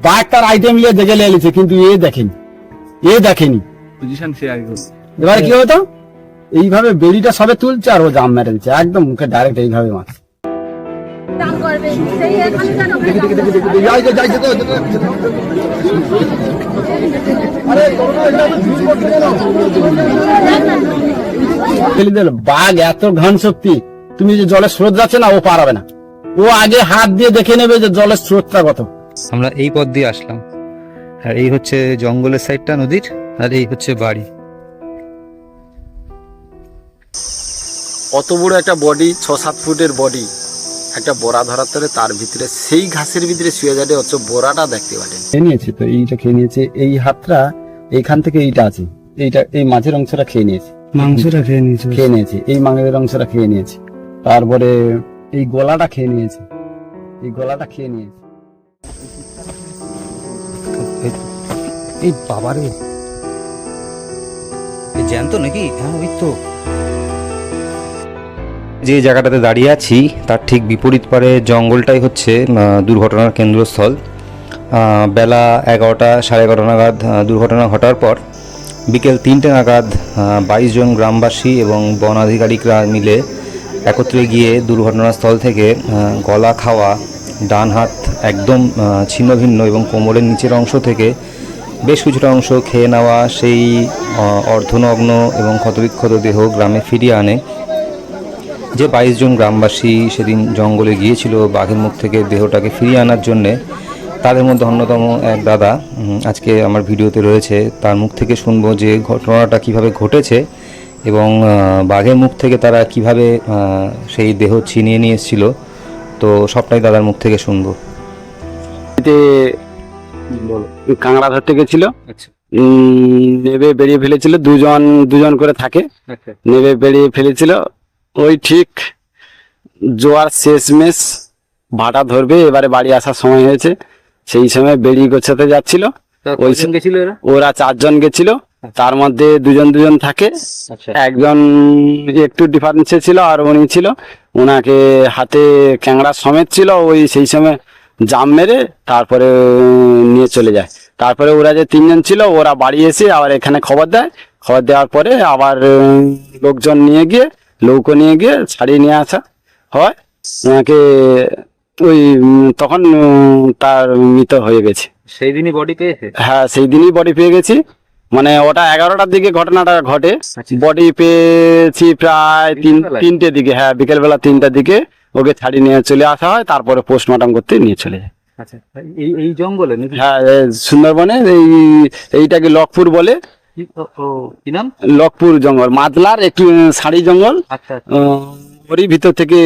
বাঘ তার আইটেম নিয়ে দেখে লেগেছে, কিন্তু এ দেখেনি পজিশন শেয়ার করো। এবারে কি হতো, এইভাবে বেড়িটা সবে তুলছে আর ও জাম মেরে দিচ্ছে একদম মুখে ডাইরেক্ট এইভাবে মাছ। বাঘ এত ঘন শক্তি, তুমি যে জলের স্রোত যাচ্ছে না ও পারাবে না, ও আগে হাত দিয়ে দেখে নেবে যে জলের স্রোতটা কত। আমরা এই পথ দিয়ে আসলাম, আর এই হচ্ছে জঙ্গলের সাইডটা নদীর, আর এই হচ্ছে বাড়ি। অত বড় একটা বডি, 6-7 ফুটের বডি, একটা বোরা ধরার তরে তার ভিতরে সেই ঘাসের ভিতরে শুয়ে যাবে, অথচ বোরাটা দেখতে পারেন। খেয়ে নিয়েছে তো, এইটা খেয়ে নিয়েছে, এই হাতটা এইখান থেকে এইটা আছে, এইটা এই মাঝের অংশটা খেয়ে নিয়েছে, মাংসটা খেয়ে নিয়েছে, এই মাংসের অংশটা খেয়ে নিয়েছে, তারপরে এই গলাটা খেয়ে নিয়েছে, এই বাবারে, এই জ্যান্ত নাকি? হ্যাঁ ওই তো। যে জায়গাটাতে দাঁড়িয়ে আছি তার ঠিক বিপরীত পারে জঙ্গলটাই হচ্ছে দুর্ঘটনার কেন্দ্রস্থল। বেলা 11টা 11:30 নাগাদ দুর্ঘটনা ঘটার পর বিকেল 3টে নাগাদ 22 জন গ্রামবাসী এবং বন আধিকারিকরা মিলে একত্রে গিয়ে দুর্ঘটনাস্থল থেকে গলা খাওয়া, ডান হাত একদম ছিন্ন ভিন্ন এবং কোমরের নিচের অংশ থেকে বেশ কিছুটা অংশ খেয়ে নেওয়া সেই অর্ধনগ্ন এবং ক্ষতবিক্ষত দেহ গ্রামে ফিরিয়ে আনে। যে 22 জন গ্রামবাসী সেদিন জঙ্গলে গিয়েছিল বাঘের মুখ থেকে দেহটাকে ফিরিয়ে আনার জন্যে, তাদের মধ্যে অন্যতম এক দাদা আজকে আমার ভিডিওতে রয়েছে। তার মুখ থেকে শুনবো যে ঘটনাটা কিভাবে ঘটেছে এবং বাঘের মুখ থেকে তারা কিভাবে সেই দেহ ছিনিয়ে নিয়ে এসেছিল। তো সবটাই দাদার মুখ থেকে শুনবো। কাঁকড়া ধরতে গেছিল, আচ্ছা নেবে বেরিয়ে ফেলেছিল, দুজন করে থাকে, আচ্ছা নেবে বেরিয়ে ফেলেছিল। ওই ঠিক জোয়ার শেষমেশ ভাটা ধরবে, এবারে বাড়ি আসার সময় হয়েছে, সেই সময় বেরিয়ে গোছাতে যাচ্ছিল। ওই গেছিল এরা? ওরা 4 জন গেছিল, তার মধ্যে দুজন থাকে, আচ্ছা একজন একটু ডিফারেন্সে ছিল আর উনি ছিল, ওনাকে হাতে ক্যাংড়া সমেত ছিল, ওই সেই সময় জাম মেরে তারপরে নিয়ে চলে যায়। তারপরে ওরা যে 3 জন ছিল ওরা বাড়ি এসে আবার এখানে খবর দেওয়ার পরে আবার লোকজন নিয়ে গিয়ে নৌকো নিয়ে গিয়ে ছাড়িয়ে নিয়ে আসা হয় ওনাকে। ওই তখন তার মৃত হয়ে গেছে। সেই দিনই বডি পেয়েছে? হ্যাঁ সেই দিনই বডি পেয়ে গেছি, মানে ওটা 11টার দিকে ঘটনাটা ঘটে। বডি পেয়েছি প্রায় 3টের দিকে, হ্যাঁ বিকেলবেলা 3টার দিকে ওকে ছাড়িয়ে নিয়ে চলে আসা হয়, তারপরে পোস্টমর্টম করতে নিয়ে চলে যায়। আচ্ছা এই জঙ্গলে? হ্যাঁ সুন্দরবনে এইটাকে লকপুর বলে। কি নাম? লকপুর জঙ্গল, মাদলার একটু শাড়ি জঙ্গল, আচ্ছা ওরই ভিতর থেকে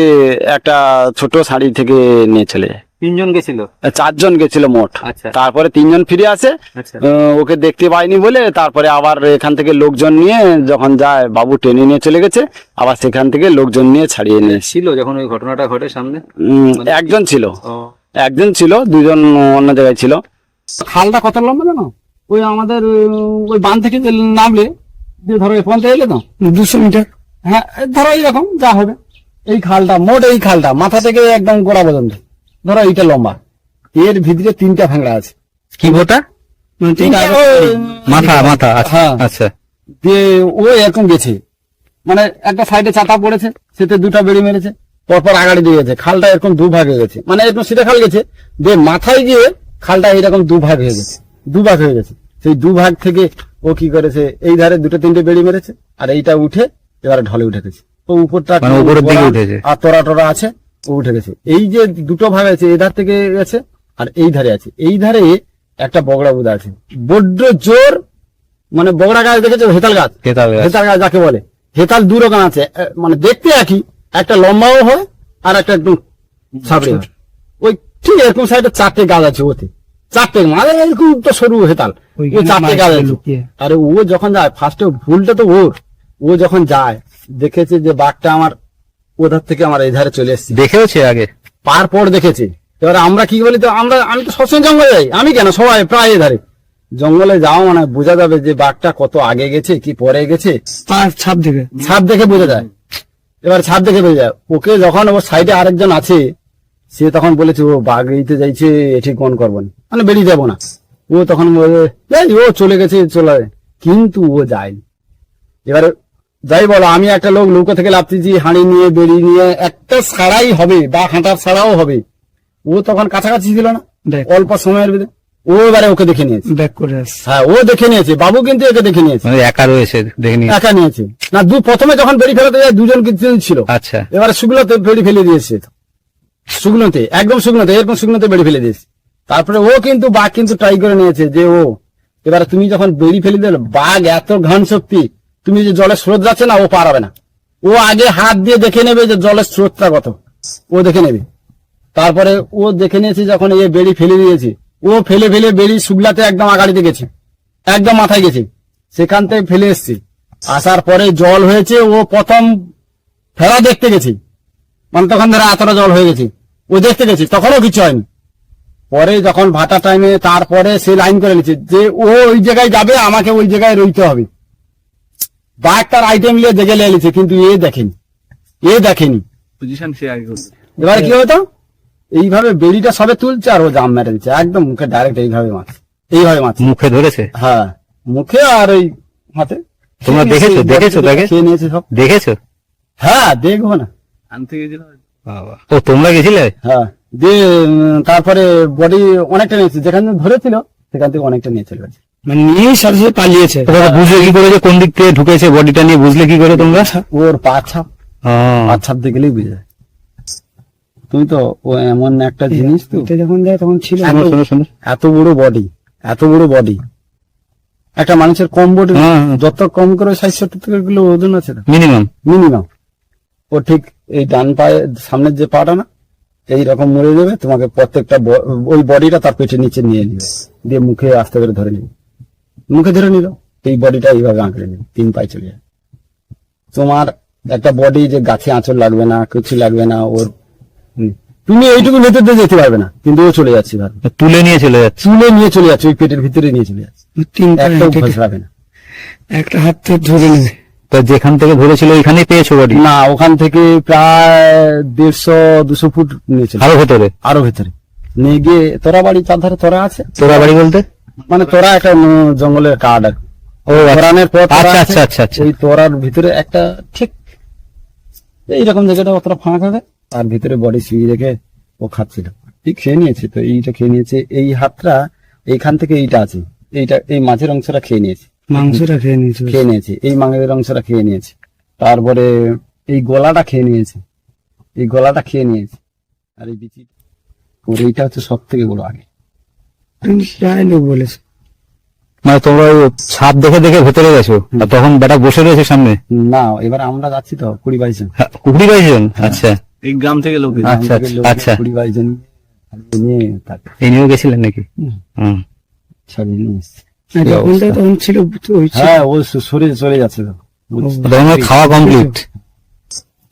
একটা ছোট শাড়ি থেকে নিয়ে চলে যায়। 3 জন গেছিল? 4 জন গেছিল মোট। আচ্ছা তারপরে 3 জন ফিরে আসে, আচ্ছা ওকে দেখতে পাইনি বলে তারপরে আবার এখান থেকে লোকজন নিয়ে যখন যায়, বাবু টেনে নিয়ে চলে গেছে, আবার সেখান থেকে লোকজন নিয়ে ছাড়িয়ে নিয়ে ছিল যখন ওই ঘটনাটা ঘটে সামনে? একজন ছিল, 2 জন অন্য জায়গায় ছিল। খালটা কত লম্বা জানো? ওই আমাদের ওই বাঁধ থেকে নামলে যে ধরো পৌঁছে এলে তো 200 মিটার, হ্যাঁ ধরো এইরকম যা হবে। এই খালটা মোট, এই খালটা মাথা থেকে একদম গোড়া পর্যন্ত ধরো এইটা লম্বা, এর ভিতরে 3টা ভাঙড়া আছে। কি ভোটা? মাথা হ্যাঁ আচ্ছা। দিয়ে ও এরকম গেছে, মানে একটা সাইডে চাতা পড়েছে, সেতে 2টা বেড়ি মেরেছে, পরপর আগাড়ি দিয়ে গেছে। খালটা এরকম 2 ভাগ হয়ে গেছে, মানে এরকম সিধা খাল গেছে, দিয়ে মাথায় গিয়ে খালটা এইরকম 2 ভাগ হয়ে গেছে, 2 ভাগ হয়ে গেছে। সেই 2 ভাগ থেকে ও কি করেছে, এই ধারে 2-3টে বেড়ি মেরেছে, আর এইটা উঠে এবারে ঢলে উঠে গেছে। ও উপরটা উপরের দিকে উঠেছে, আর তোরা আছে, ও উঠে গেছে। এই যে 2টো ভাগ আছে, এই ধার থেকে গেছে আর এই ধারে আছে। এই ধারে একটা বগড়া বুদা আছে, বড্ড জোর, মানে বগড়া গাছ দেখেছো? হেতাল গাছ যাকে বলে। হেতাল 2 রকম আছে, মানে দেখতে একই, একটা লম্বাও হয় আর একটা একটু সাবড়ে হয়। ওই ঠিক এরকম সাইডে 4টে গাছ আছে, ওতে 4টে, মানে এরকম তো সরু হেতাল, ওই 4টে গাছ আছে। আরে ও যখন যায়, ফার্স্টে ভুলটা তো ওর, ও যখন যায় দেখেছে যে বাঘটা আমার ওধার থেকে আমার এই ধারে চলে এসেছে, দেখেওছে আগে, পার পর দেখেছে। এবার আমরা কি বলি, তো আমি তো সবসময় জঙ্গলে যাই, আমি কেন সবাই প্রায় এধারে জঙ্গলে যাওয়া, মানে বোঝা যাবে যে বাঘটা কত আগে গেছে কি পরে গেছে, ছাপ দেখে বোঝা যায়। এবার ছাপ দেখে বোঝা যায়। ওকে যখন ওর সাইডে আরেকজন আছে, সে তখন বলেছে ও বাঘ এইতে যাইছে, এটি কোন করবো না, মানে বেরিয়ে যাবো না। ও তখন বলে এই ও চলে গেছে, চলে, কিন্তু ও যায়নি। এবারে যাই বলো, আমি একটা লোক নৌকা থেকে লাফতেছি, হাঁড়ি নিয়ে বেরিয়ে নিয়ে একটা ছাড়াই হবে বা হাঁটার ছাড়াও হবে, ও তখন কাছাকাছি ছিল না, দেখ। অল্প সময়ের ভিতরে ও এবারে ওকে দেখে নিয়েছে। ব্যাক করে আসছে। হ্যাঁ, ও দেখে নিয়েছে, বাবু কিন্তু একে দেখে নিয়েছে, মানে একা রয়েছে দেখে নিয়ে। একা নিয়েছে না। প্রথমে যখন বেরি ফেলাতে যায় দুজন কিন্তু ছিল, আচ্ছা, এবারে শুকনোতে বেরি ফেলে দিয়েছে, শুকনোতে, একদম শুকনোতে, এরকম শুকনোতে বেরি ফেলে দিয়েছে। তারপরে ও কিন্তু বাঘ কিন্তু ট্রাই করে নিয়েছে যে ও, এবারে তুমি যখন বেরি ফেলে দিলে, বাঘ এত ঘন শক্তি, তুমি যে জলের স্রোত যাচ্ছে না, ও পারাবে না। ও আগে হাত দিয়ে দেখে নেবে যে জলের স্রোতটা কত, ও দেখে নেবে। তারপরে ও দেখে নিয়েছে যখন এ বেরি ফেলে দিয়েছে, ও ফেলে ফেলে বেরি শুগলাতে একদম আগাড়িতে গেছে, একদম মাথায় গেছে, সেখান থেকে ফেলে এসছে। আসার পরে জল হয়েছে, ও প্রথম ফেরা দেখতে গেছে, মানে তখন ধরো এতটা জল হয়ে গেছে, ও দেখতে গেছে, তখনও কিছু হয়নি। পরে যখন ভাটা টাইমে, তারপরে সে লাইন করে নিচ্ছে যে ও ওই জায়গায় যাবে, আমাকে ওই জায়গায় রইতে হবে। বাঘ তার আইটেম নিয়ে দেখে নিয়েছে, কিন্তু এ দেখেনি। পজিশন সে আগে করবে। এবার কি হতো, এইভাবে বেড়িটা সবে তুলছে আর ও জাম মেরে দিচ্ছে, একদম মুখে ডাইরেক্ট এইভাবে মাছ। মুখে ধরেছে। হ্যাঁ, মুখে আর ওই হাতে। তোমরা দেখেছো তাকে? খেয়ে নিয়েছে সব। দেখেছো? হ্যাঁ, দেখবো না। আনতে গেছিল বাবা, ও তোমরা গেছিলে? হ্যাঁ, দিয়ে তারপরে বডি অনেকটা নিয়েছে, যেখানে ধরেছিল সেখান থেকে অনেকটা নিয়ে চলে গেছে। মানে নিয়েই সাথে সাথে পালিয়েছে। তোমরা বুঝলে কি করে যে কোন দিক থেকে ঢুকেছে বডিটা নিয়ে, বুঝলে কি করে তোমরা? ওর পা ছাপ দেখলেই বুঝে যায়। তুমি তো ও এমন একটা জিনিস, তো এটা যখন যায় তখন ছিল। এত বড় বডি, একটা মানুষের কম বডি, যত কম করে 60-70 কিলো ওজন আছে মিনিমাম। ও ঠিক এই ডান পায়ে সামনের যে পাটা না, এইরকম মরে যাবে, তোমাকে প্রত্যেকটা ওই বডিটা তার পেটের নিচে নিয়ে নিবে, দিয়ে মুখে আস্তে করে ধরে নিবে, মুখে ধরে নিল, এই বডিটা এইভাবে আঁকড়ে নিবে, 3 পায়ে চলে যাবে। তোমার একটা বডি যে গাছে আঁচড় লাগবে না, কিছু লাগবে না ওর, তুমি এইটুকু ভেতর দিয়ে যেতে পারবে না, কিন্তু ও চলে যাচ্ছে, তুলে নিয়ে চলে যাচ্ছে, ওই পেটের ভিতরে নিয়ে চলে যাচ্ছে, 3 একটা অভ্যাস রাখবে না। একটা হাত থেকে ধরে নেবে। তো যেখান থেকে ধরেছিল ওইখানেই পেয়েছো বডি? না, ওখান থেকে প্রায় 150-200 ফুট নিয়েছিল, আরো ভেতরে নিয়ে গিয়ে তোরা বাড়ি, চার ধারে তোরা আছে। তোরা বাড়ি বলতে মানে তোরা একটা জঙ্গলের কার্ড আর কি। তোরানের পর আচ্ছা। ওই তোরার ভিতরে একটা ঠিক এইরকম জায়গাটা অতটা ফাঁকা থাকে, তার ভিতরে বডি শুয়ে রেখে ও খাচ্ছিল, ঠিক খেয়ে নিয়েছে। তো এইটা খেয়ে নিয়েছে, এই হাতটা এইখান থেকে এইটা আছে, এই মাঝের অংশটা খেয়ে নিয়েছে, মাংসটা খেয়ে নিয়েছে, এই মাংসের অংশটা খেয়ে নিয়েছে। তারপরে এই গলাটা খেয়ে নিয়েছে, আর এই বিচি, ওর এইটা হচ্ছে সব থেকে বড় আগে। লোক বলেছে। মানে তোমরা ওই ছাপ দেখে দেখে ভেতরে গেছো, আর তখন বেটা বসে রয়েছে সামনে? না, এবার আমরা যাচ্ছি তো 20-22 জন। 20-22 জন? আচ্ছা, এই গ্রাম থেকে লোক। আচ্ছা। 20-22 জন নিয়ে থাকে। এই নিয়েও গেছিলেন নাকি? সব নিয়ে এসছে। তখন ছিল। হ্যাঁ, ও সরে চলে যাচ্ছে তো। তখন ওর খাওয়া কমপ্লিট।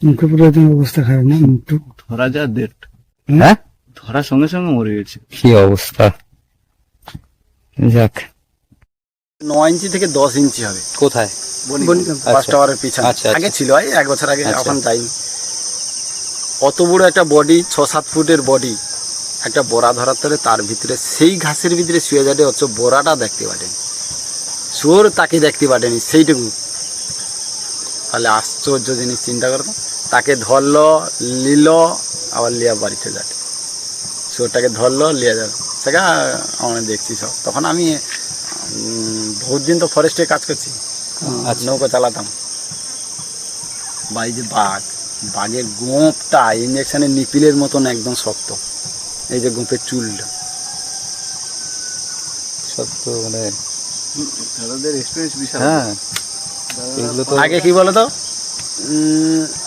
মুখে পুরো অবস্থা খারাপ না, মুখটু ধরা যা ডেট, হ্যাঁ, ধরার সঙ্গে সঙ্গে মরে গেছে। কি অবস্থা! যাক, 9 ইঞ্চি থেকে 10 ইঞ্চি হবে। কোথায়? ফার্স্ট টাওয়ারের পিছনে। আচ্ছা। আগে ছিল, 1 বছর আগে, এখন যাইনি। অত বড় একটা বডি, 6-7 ফুটের বডি, একটা বোরা ধরার তরে, তার ভিতরে সেই ঘাসের ভিতরে শুয়ে যাবে, অথচ বোরাটা দেখতে পারেনি, শুয়োর তাকে দেখতে পারেনি, সেইটুকু। তাহলে আশ্চর্য জিনিস, চিন্তা করতো। তাকে ধরলো, নিল, আবার লিয়া বাড়িতে যাবে, শুয়োরটাকে ধরলো, লিয়া যাবে, সেটা আমরা দেখছি সব। তখন আমি বহুত দিন তো ফরেস্টে কাজ করছি, নৌকা চালাতাম। যে বাঘের গোঁপটা ইঞ্জেকশনের নিপিলের মতন একদম শক্ত, এই যে গোঁপের চুলটা সত্য, মানে দাদাদের এক্সপিরিয়েন্স বিশাল। হ্যাঁ, এগুলো তো আগে কি বলতো,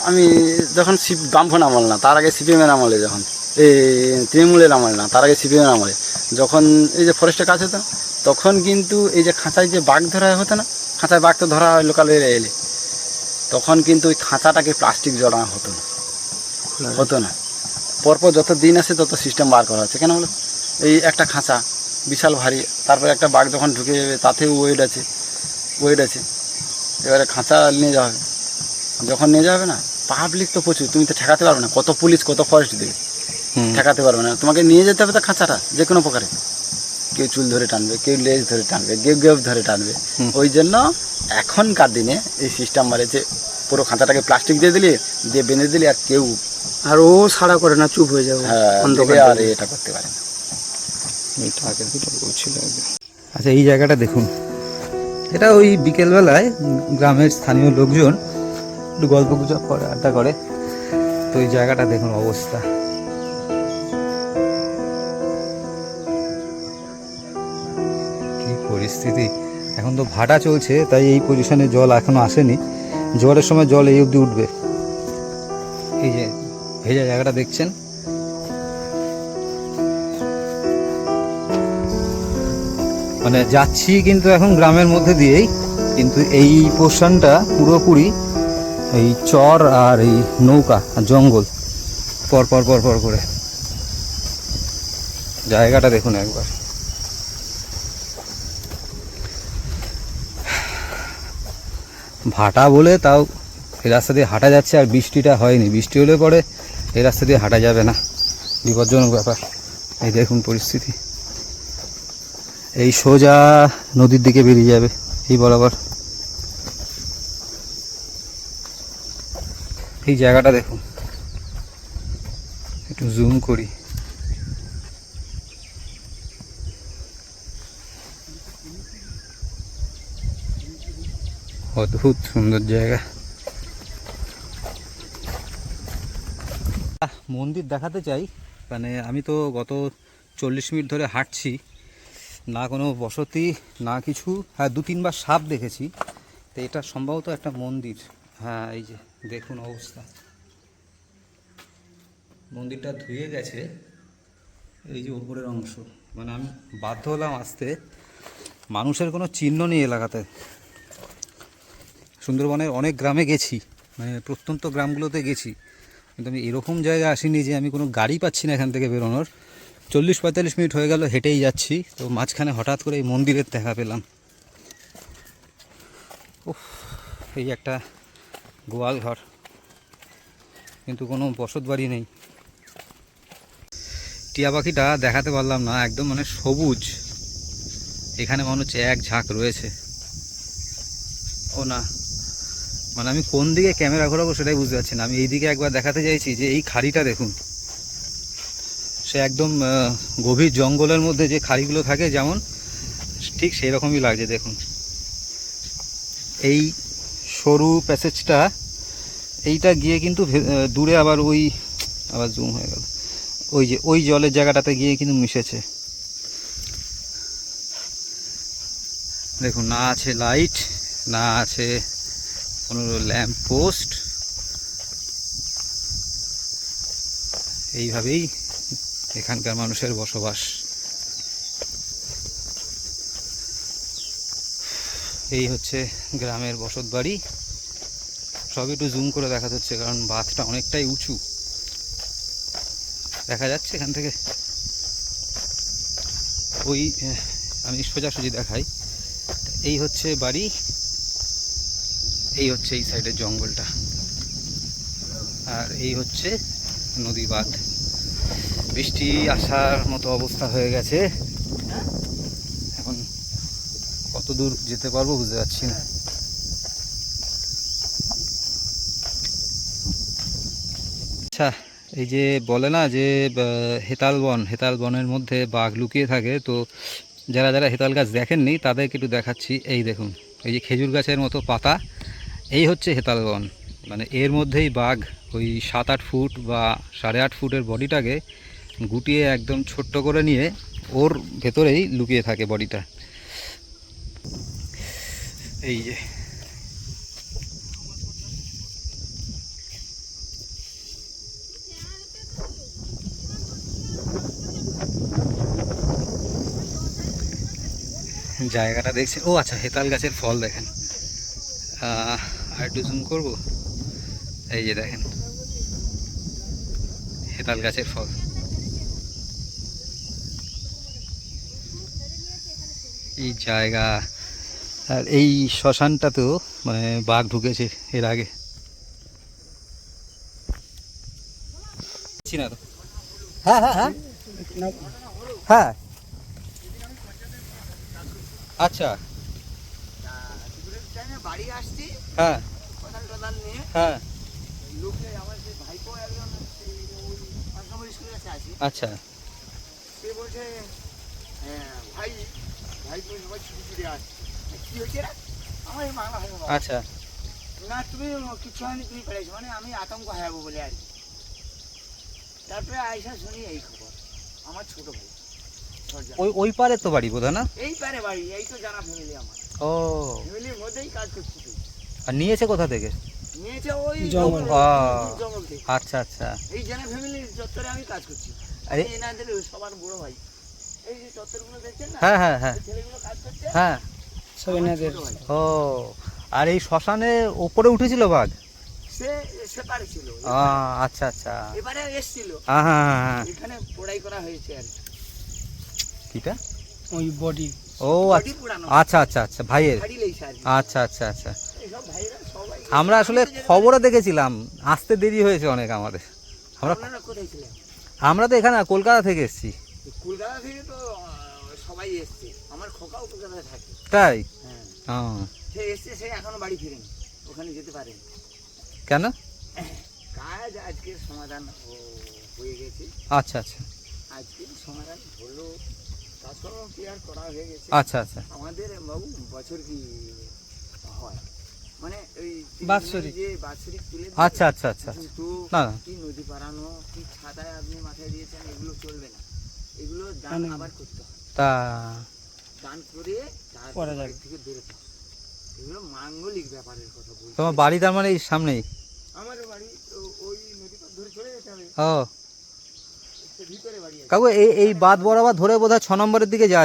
আমি যখন বামফোন আমল না, তার আগে সিপিএমের আমলে, যখন এই তৃণমূলের আমল না, তার আগে সিপিএমের আমলে, যখন এই যে ফরেস্টের কাজ হতো, তখন কিন্তু এই যে খাঁচায় যে বাঘ ধরা হতো না, খাঁচায় বাঘ তো ধরা হয় লোকাল এলে, তখন কিন্তু ওই খাঁচাটাকে প্লাস্টিক জড়ানো হতো না। পরপর যত দিন আসে তত সিস্টেম বার করা হচ্ছে। কেন বলো, এই একটা খাঁচা বিশাল ভারী, তারপরে একটা বাঘ যখন ঢুকে যাবে, তাতেও ওয়েট আছে, এবারে খাঁচা নিয়ে যাওয়া হবে, যখন নিয়ে যাবে না, পাবলিক তো প্রচুর, তুমি তো ঠেকাতে পারবে না, কত পুলিশ কত ফরেস্ট দেবে, ঠেকাতে পারবে না, তোমাকে নিয়ে যেতে হবে তো খাঁচাটা যে কোনো প্রকারে। কেউ চুল ধরে টানবে, কেউ লেজ ধরে টানবে, কেউ গেপ ধরে টানবে। ওই জন্য এখনকার দিনে এই সিস্টেম মারেছে, পুরো খাঁচাটাকে প্লাস্টিক দিয়ে দিলি, দিয়ে বেঁধে দিলি, আর কেউ আর ও সাড়া করে না, চুপ হয়ে যাবে দিলে আর এটা করতে পারে না। আচ্ছা, এই জায়গাটা দেখুন, এটা ওই বিকেলবেলায় গ্রামের স্থানীয় লোকজন একটু গল্প গুজব করে, আড্ডা করে। তো এই জায়গাটা দেখুন অবস্থা, কি পরিস্থিতি। এখন তো ভাটা চলছে, তাই এই পজিশনে জল এখনো আসেনি। জলের সময় জল এই অবধি উঠবে। এই যে ভেজা জায়গাটা দেখছেন, মানে যাচ্ছি কিন্তু এখন গ্রামের মধ্যে দিয়েই, কিন্তু এই পোর্শনটা পুরোপুরি এই চর আর এই নৌকা আর জঙ্গল পর পর পর পর করে। জায়গাটা দেখুন একবার, ভাটা বলে তাও এই রাস্তা দিয়ে হাঁটা যাচ্ছে, আর বৃষ্টিটা হয়নি। বৃষ্টি হলে পরে এই রাস্তা দিয়ে হাঁটা যাবে না, বিপজ্জনক ব্যাপার। এই দেখুন পরিস্থিতি, এই সোজা নদীর দিকে বেরিয়ে যাবে এই বরাবর। এই জায়গাটা দেখুন, একটু জুম করি। অদ্ভুত সুন্দর জায়গা। মন্দির দেখাতে চাই, মানে আমি তো গত 40 মিনিট ধরে হাঁটছি, না কোনো বসতি না কিছু। হ্যাঁ, 2-3 বার সাপ দেখেছি। তো এটা সম্ভবত একটা মন্দির। হ্যাঁ, এই যে দেখুন অবস্থা, মন্দিরটা ধুয়ে গেছে। এই যে উপরের অংশ, মানে আমি বাধ্য হলাম আসতে, মানুষের কোনো চিহ্ন নেই এলাকাতে। সুন্দরবনের অনেক গ্রামে গেছি, মানে প্রত্যন্ত গ্রামগুলোতে গেছি, কিন্তু আমি এরকম জায়গায় আসিনি যে আমি কোনো গাড়ি পাচ্ছি না এখান থেকে বেরোনোর। 40-45 মিনিট হয়ে গেল হেঁটেই যাচ্ছি, তো মাঝখানে হঠাৎ করে এই মন্দিরের দেখা পেলাম। উফ, এই একটা গোয়াল ঘর, কিন্তু কোনো বসত বাড়ি নেই। টিয়া পাখিটা দেখাতে পারলাম না, একদম মানে সবুজ। এখানে মনে হচ্ছে এক ঝাঁক রয়েছে। ও না, মানে আমি কোন দিকে ক্যামেরা ঘোরাবো সেটাই বুঝতে পারছি না। আমি এই দিকে একবার দেখাতে চাইছি যে এই খাড়িটা দেখুন, সে একদম গভীর জঙ্গলের মধ্যে যে খাড়িগুলো থাকে যেমন, ঠিক সেই রকমই লাগছে দেখুন। এই সরু প্যাসেজটা, এইটা গিয়ে কিন্তু দূরে আবার ওই, আবার জুম হয়ে গেল, ওই যে ওই জলের জায়গাটাতে গিয়ে কিন্তু মিশেছে। দেখুন, না আছে লাইট, না আছে কোনো ল্যাম্প পোস্ট। এইভাবেই এখানকার মানুষের বসবাস। এই হচ্ছে গ্রামের বসত বাড়ি। সব একটু জুম করে দেখা যাচ্ছে, কারণ বাঁধটা অনেকটাই উঁচু। দেখা যাচ্ছে এখান থেকে, ওই আমি সোজাসুজি দেখাই। এই হচ্ছে বাড়ি, এই হচ্ছে এই সাইডের জঙ্গলটা, আর এই হচ্ছে নদী বাঁধ। বৃষ্টি আসার মতো অবস্থা হয়ে গেছে, এখন কত দূর যেতে পারবো বুঝতে পারছি না। আচ্ছা, এই যে বলে না যে হেতাল বনের মধ্যে বাঘ লুকিয়ে থাকে, তো যারা যারা হেতাল গাছ দেখেননি তাদেরকে একটু দেখাচ্ছি। এই দেখুন, এই যে খেজুর গাছের মতো পাতা, এই হচ্ছে হেতাল বন। মানে এর মধ্যেই বাঘ ওই 7-8 ফুট বা 8.5 ফুটের বডিটাকে গুটিয়ে একদম ছোট্ট করে নিয়ে ওর ভেতরেই লুকিয়ে থাকে বডিটা। এই যে জায়গাটা দেখছেন, ও আচ্ছা, হেতাল গাছের ফল দেখেন। আর একটু জুম করবো, এই যে দেখেন হেতাল গাছের ফল। এই জায়গা, আর এই শ্মশানটাতেও মানে বাঘ ঢুকেছে এর আগে। না তো হ্যাঁ হ্যাঁ হ্যাঁ হ্যাঁ আচ্ছা বাড়ি আসছি হ্যাঁ কোদাল টোদাল নিয়ে হ্যাঁ লোকে আমার যে ভাইপো একজন ওই পাঁচনম্বর স্কুলের কাছে আছে, আচ্ছা সে বলছে ভাই ভাইপো সবাই ছুটি ছুটি আসছে, কি হয়েছে রে? আমার এই মামা ভাই বাবা। আচ্ছা না তুমি কিছু হয়নি, তুমি পেরেছো, মানে আমি আতঙ্ক হয়ে যাবো বলে আর কি। তারপরে আয়সা শুনি এই খবর, আমার ছোট ভাই সরজান। ওই পারে তো বাড়ি বোধ না? এই পারে বাড়ি, এই তো জানা ফ্যামিলি আমার, ও ফ্যামিলির মধ্যেই কাজ করছি তুই। আর নিয়েছে কোথা থেকে? নিয়েছে ওই জঙ্গল। জঙ্গল থেকে। আচ্ছা আচ্ছা এই জানা ফ্যামিলির চত্বরে আমি কাজ করছি। আরে এই এনাদের সবার বড় ভাই, এই যে চত্বরগুলো দেখছেন না, হ্যাঁ হ্যাঁ হ্যাঁ এই ছেলেগুলো কাজ করছে, হ্যাঁ সব এনাদের ছোট ভাই। ও আর এই শ্মশানে ওপরে উঠেছিল বাঘ? সে সেপারে ছিল, আচ্ছা আচ্ছা এবারে এসছিল, হ্যাঁ হ্যাঁ হ্যাঁ হ্যাঁ এখানে পোড়াই করা হয়েছে আর কি। কিটা? ওই বডি ও বডি পুরানো, আচ্ছা আচ্ছা আচ্ছা ভাইয়ের, হাড়ি লেগেছে আর কি। আচ্ছা আচ্ছা আচ্ছা এইসব ভাইরা সবাই, আমরা আসলে খবরে দেখেছিলাম, আসতে দেরি হয়েছে অনেক আমাদের। আপনারা কোথায় ছিলেন? আমরা তো এখানে কলকাতা থেকে এসেছি। কলকাতা থেকে তো সবাই এসছে, আমার খোকাও কলকাতায় থাকে। তাই? হ্যাঁ, ও, সে এসছে, সে এখনো বাড়ি ফিরেনি, ওখানে যেতে পারেনি। কেন? কাজ আজকের সমাধান হয়ে গেছে, আচ্ছা আচ্ছা আজকের সমাধান হলো, কাজকর্ম ক্লিয়ার করা হয়ে গেছে। আচ্ছা আচ্ছা আমাদের বাবু বছর কি হয়, মানে ওই বাৎসরিক। যে বাৎসরিক তুলে আচ্ছা আচ্ছা আচ্ছা কিন্তু না না কি নদী পারানো কি ছাতায় আপনি মাথায় দিয়েছেন, এগুলো চলবে না, এগুলো দান আবার করতে হয়, তা দান করে করা তারপর যাবে। বাড়ি থেকে বেরোতে হয়। এগুলো মাঙ্গলিক ব্যাপারের কথা বলছি। তোমার বাড়ি তার মানে এই সামনেই? আমার বাড়ি ওই নদী পথ ধরে চলে যেতে হবে, ও ভিতরে বাড়ি আছে। কাকু এই বাদ বরাবর ধরে বোধহয় 6 নম্বরের দিকে যায়।